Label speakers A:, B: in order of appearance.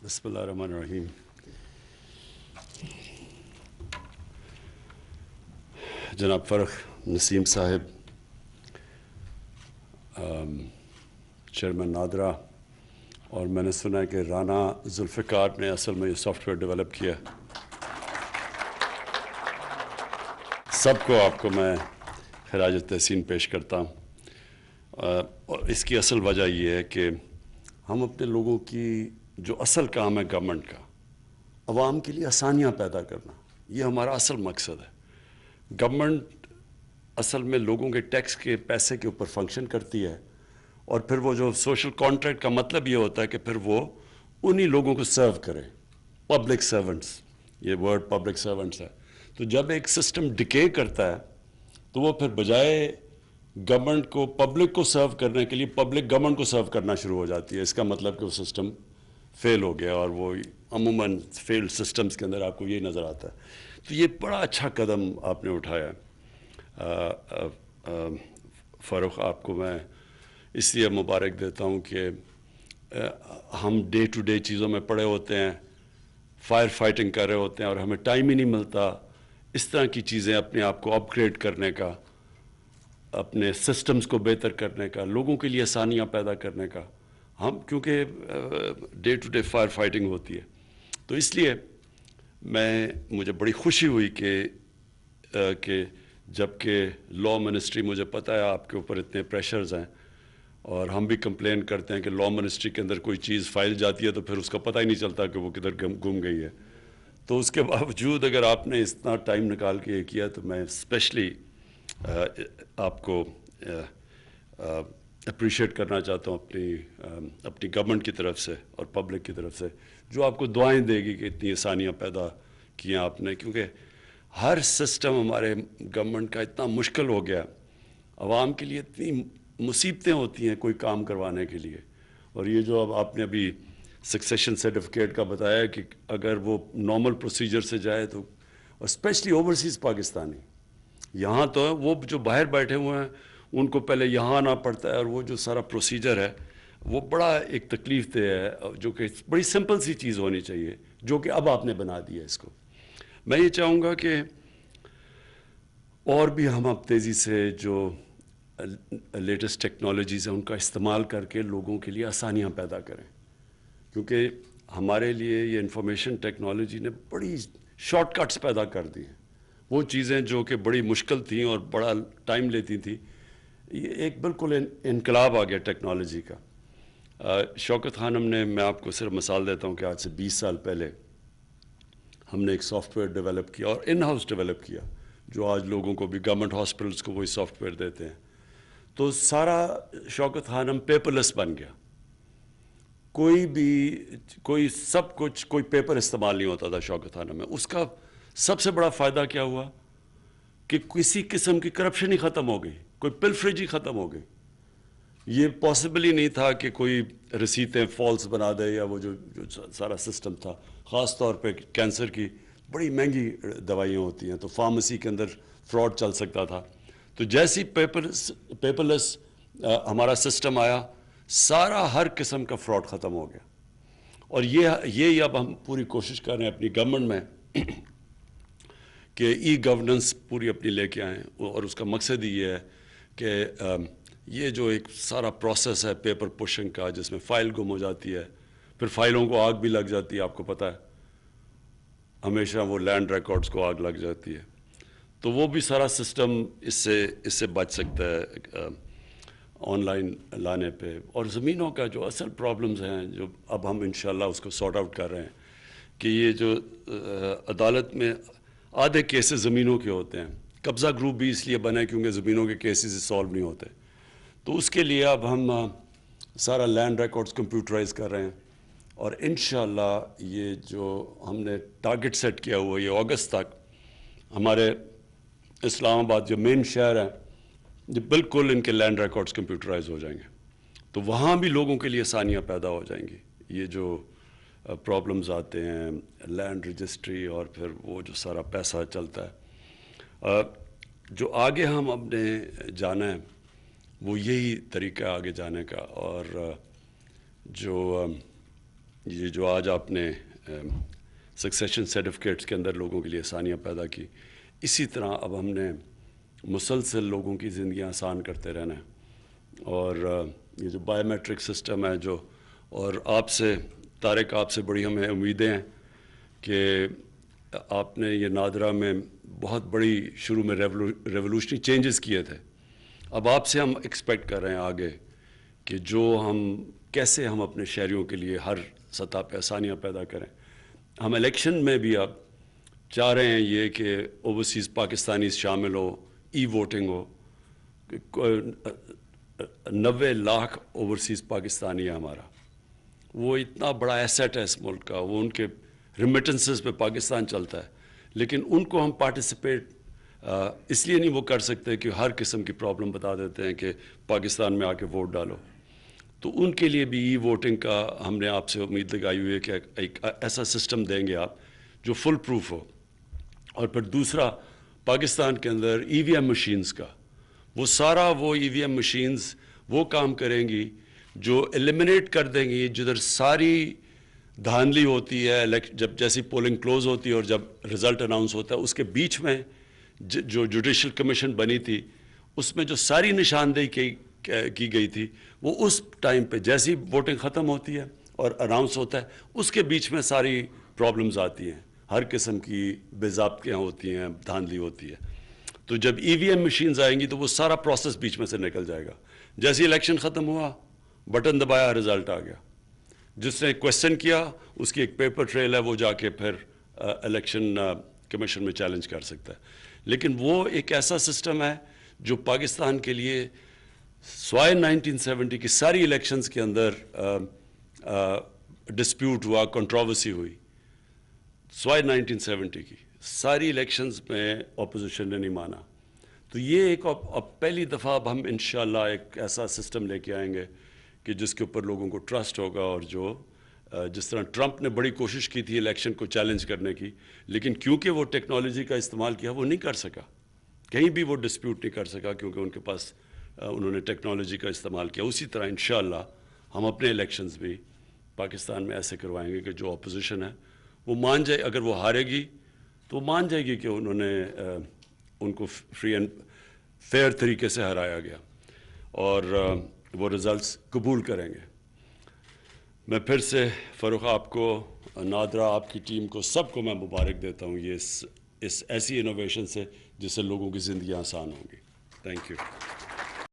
A: بسم اللہ الرحمن الرحیم. جناب فرخ نسیم صاحب، چیئرمین نادرا، اور میں نے سنا ہے کہ رانا ذوالفقار نے اصل میں یہ سافٹ ویئر ڈیولپ کیا. سب کو آپ کو میں خراج تحسین پیش کرتا ہوں. اور اس کی اصل وجہ یہ ہے کہ ہم اپنے لوگوں کی جو اصل کام ہے گورنمنٹ کا، عوام کے لیے آسانیاں پیدا کرنا، یہ ہمارا اصل مقصد ہے. گورنمنٹ اصل میں لوگوں کے ٹیکس کے پیسے کے اوپر فنکشن کرتی ہے، اور پھر وہ جو سوشل کانٹریکٹ کا مطلب یہ ہوتا ہے کہ پھر وہ انہی لوگوں کو سرو کرے. پبلک سرونٹس، یہ ورڈ پبلک سرونٹس ہے. تو جب ایک سسٹم ڈکے کرتا ہے تو وہ پھر بجائے گورنمنٹ کو پبلک کو سرو کرنے کے لیے پبلک گورنمنٹ کو سرو کرنا شروع ہو جاتی ہے. اس کا مطلب کہ وہ سسٹم فیل ہو گیا، اور وہ عموماً فیلڈ سسٹمز کے اندر آپ کو یہ نظر آتا ہے. تو یہ بڑا اچھا قدم آپ نے اٹھایا. فاروق، آپ کو میں اس لیے مبارک دیتا ہوں کہ ہم ڈے ٹو ڈے چیزوں میں پڑے ہوتے ہیں، فائر فائٹنگ کر رہے ہوتے ہیں، اور ہمیں ٹائم ہی نہیں ملتا اس طرح کی چیزیں اپنے آپ کو اپ گریڈ کرنے کا، اپنے سسٹمز کو بہتر کرنے کا، لوگوں کے لیے آسانیاں پیدا کرنے کا. ہم کیونکہ day to day fire fighting ہوتی ہے، تو اس لیے مجھے بڑی خوشی ہوئی کہ جب کہ لاء منسٹری، مجھے پتہ ہے آپ کے اوپر اتنے پریشرز ہیں، اور ہم بھی کمپلین کرتے ہیں کہ لاء منسٹری کے اندر کوئی چیز فائل جاتی ہے تو پھر اس کا پتہ ہی نہیں چلتا کہ وہ کدھر گم گئی ہے. تو اس کے باوجود اگر آپ نے اتنا ٹائم نکال کے یہ کیا تو میں اسپیشلی آپ کو اپریشیٹ کرنا چاہتا ہوں اپنی گورنمنٹ کی طرف سے اور پبلک کی طرف سے، جو آپ کو دعائیں دے گی کہ اتنی آسانیاں پیدا کی ہیں آپ نے. کیونکہ ہر سسٹم ہمارے گورنمنٹ کا اتنا مشکل ہو گیا، عوام کے لیے اتنی مصیبتیں ہوتی ہیں کوئی کام کروانے کے لیے. اور یہ جو اب آپ نے ابھی سکسیشن سرٹیفکیٹ کا بتایا کہ اگر وہ نارمل پروسیجر سے جائے تو، اور اسپیشلی اوورسیز پاکستانی، یہاں تو وہ جو باہر بیٹھے ہوئے ہیں ان کو پہلے یہاں آنا پڑتا ہے، اور وہ جو سارا پروسیجر ہے وہ بڑا ایک تکلیف دہ ہے، جو کہ بڑی سمپل سی چیز ہونی چاہیے، جو کہ اب آپ نے بنا دی ہے اس کو. میں یہ چاہوں گا کہ اور بھی ہم اب تیزی سے جو لیٹسٹ ٹیکنالوجیز ہیں ان کا استعمال کر کے لوگوں کے لیے آسانیاں پیدا کریں. کیونکہ ہمارے لیے یہ انفارمیشن ٹیکنالوجی نے بڑی شارٹ کٹس پیدا کر دی ہیں. وہ چیزیں جو کہ بڑی مشکل تھیں اور بڑا ٹائم لیتی تھیں، یہ ایک بالکل انقلاب آ گیا ٹیکنالوجی کا. شوکت خانم نے، میں آپ کو صرف مثال دیتا ہوں کہ آج سے 20 سال پہلے ہم نے ایک سافٹ ویئر ڈیولپ کیا، اور ان ہاؤس ڈیولپ کیا، جو آج لوگوں کو بھی گورنمنٹ ہاسپٹلس کو وہی سافٹ ویئر دیتے ہیں. تو سارا شوکت خانم پیپر لیس بن گیا. کوئی سب کچھ، کوئی پیپر استعمال نہیں ہوتا تھا شوکت خانم میں. اس کا سب سے بڑا فائدہ کیا ہوا کہ کسی قسم کی کرپشن ہی ختم ہو گئی، کوئی پلفریج ہی ختم ہو گئی. یہ پاسبل ہی نہیں تھا کہ کوئی رسیتیں فالس بنا دے، یا وہ جو سارا سسٹم تھا، خاص طور پہ کینسر کی بڑی مہنگی دوائیاں ہوتی ہیں تو فارمیسی کے اندر فراڈ چل سکتا تھا. تو جیسی پیپر لیس ہمارا سسٹم آیا، سارا ہر قسم کا فراڈ ختم ہو گیا. اور یہ اب ہم پوری کوشش کر رہے ہیں اپنی گورنمنٹ میں کہ ای گورننس پوری اپنی لے کے آئیں. اور اس کا مقصد ہی یہ ہے کہ یہ جو ایک سارا پروسیس ہے پیپر پوشنگ کا، جس میں فائل گم ہو جاتی ہے، پھر فائلوں کو آگ بھی لگ جاتی ہے، آپ کو پتہ ہے ہمیشہ وہ لینڈ ریکارڈز کو آگ لگ جاتی ہے. تو وہ بھی سارا سسٹم اس سے بچ سکتا ہے آن لائن لانے پہ. اور زمینوں کا جو اصل پرابلمز ہیں، جو اب ہم انشاءاللہ اس کو سارٹ آؤٹ کر رہے ہیں، کہ یہ جو عدالت میں آدھے کیسز زمینوں کے ہوتے ہیں. قبضہ گروپ بھی اس لیے بنا ہے کیونکہ زمینوں کے کیسز سالو نہیں ہوتے. تو اس کے لیے اب ہم سارا لینڈ ریکارڈز کمپیوٹرائز کر رہے ہیں، اور انشاءاللہ یہ جو ہم نے ٹارگٹ سیٹ کیا ہوا ہے، یہ اگست تک ہمارے اسلام آباد جو مین شہر ہے، یہ بالکل ان کے لینڈ ریکارڈز کمپیوٹرائز ہو جائیں گے. تو وہاں بھی لوگوں کے لیے آسانیاں پیدا ہو جائیں گی. یہ جو پرابلمز آتے ہیں لینڈ رجسٹری، اور پھر وہ جو سارا پیسہ چلتا ہے، جو آگے ہم اب نے جانا ہے وہ یہی طریقہ آگے جانے کا. اور جو یہ جو آج آپ نے سکسیشن سرٹیفکیٹس کے اندر لوگوں کے لیے آسانیاں پیدا کی، اسی طرح اب ہم نے مسلسل لوگوں کی زندگیاں آسان کرتے رہنا ہے. اور یہ جو بایو میٹرک سسٹم ہے جو، اور آپ سے طارق، آپ سے بڑی ہمیں امیدیں ہیں کہ آپ نے یہ نادرا میں بہت بڑی شروع میں ریولوشنری چینجز کیے تھے. اب آپ سے ہم ایکسپیکٹ کر رہے ہیں آگے کہ جو کیسے ہم اپنے شہریوں کے لیے ہر سطح پہ آسانیاں پیدا کریں. ہم الیکشن میں بھی اب چاہ رہے ہیں یہ کہ اوورسیز پاکستانیز شامل ہو، ای ووٹنگ ہو. 90 لاکھ اوورسیز پاکستانی ہے ہمارا، وہ اتنا بڑا ایسیٹ ہے اس ملک کا، وہ ان کے ریمیٹنسز پہ پاکستان چلتا ہے، لیکن ان کو ہم پارٹیسپیٹ اس لیے نہیں وہ کر سکتے کہ ہر قسم کی پرابلم بتا دیتے ہیں کہ پاکستان میں آ کے ووٹ ڈالو. تو ان کے لیے بھی ای ووٹنگ کا ہم نے آپ سے امید لگائی ہوئی ہے کہ ایک ایسا سسٹم دیں گے آپ جو فل پروف ہو. اور پھر دوسرا، پاکستان کے اندر ای وی ایم مشینز کا وہ ای وی ایم مشینز وہ کام کریں گی جو ایلیمنیٹ کر دیں گی جدھر ساری دھاندلی ہوتی ہے، جب جیسی پولنگ کلوز ہوتی ہے اور جب رزلٹ اناؤنس ہوتا ہے، اس کے بیچ میں جو جوڈیشل کمیشن بنی تھی اس میں جو ساری نشاندہی کی گئی تھی، وہ اس ٹائم پہ جیسی ووٹنگ ختم ہوتی ہے اور اناؤنس ہوتا ہے اس کے بیچ میں ساری پرابلمز آتی ہیں، ہر قسم کی بے ضابطیاں ہوتی ہیں، دھاندلی ہوتی ہے. تو جب ای وی ایم مشینز آئیں گی تو وہ سارا پروسیس بیچ میں سے نکل جائے گا. جیسے الیکشن ختم ہوا، بٹن دبایا، رزلٹ آ گیا. جس نے کویسچن کیا اس کی ایک پیپر ٹریل ہے، وہ جا کے پھر الیکشن کمیشن میں چیلنج کر سکتا ہے. لیکن وہ ایک ایسا سسٹم ہے جو پاکستان کے لیے سوائے 1970 کی ساری الیکشنز کے اندر ڈسپیوٹ ہوا، کنٹروورسی ہوئی، سوائے 1970 کی ساری الیکشنز میں اپوزیشن نے نہیں مانا. تو یہ ایک اب پہلی دفعہ اب ہم انشاءاللہ ایک ایسا سسٹم لے کے آئیں گے کہ جس کے اوپر لوگوں کو ٹرسٹ ہوگا. اور جو جس طرح ٹرمپ نے بڑی کوشش کی تھی الیکشن کو چیلنج کرنے کی، لیکن کیونکہ وہ ٹیکنالوجی کا استعمال کیا وہ نہیں کر سکا، کہیں بھی وہ ڈسپیوٹ نہیں کر سکا کیونکہ ان کے پاس انہوں نے ٹیکنالوجی کا استعمال کیا. اسی طرح انشاءاللہ ہم اپنے الیکشنز بھی پاکستان میں ایسے کروائیں گے کہ جو اپوزیشن ہے وہ مان جائے. اگر وہ ہارے گی تو وہ مان جائے گی کہ انہوں نے ان کو فری اینڈ فیئر طریقے سے ہرایا گیا، اور وہ رزلٹس قبول کریں گے. میں پھر سے فروخ آپ کو، نادرا، آپ کی ٹیم کو، سب کو میں مبارک دیتا ہوں یہ اس ایسی انوویشن سے جس سے لوگوں کی زندگیاں آسان ہوں گی. Thank you.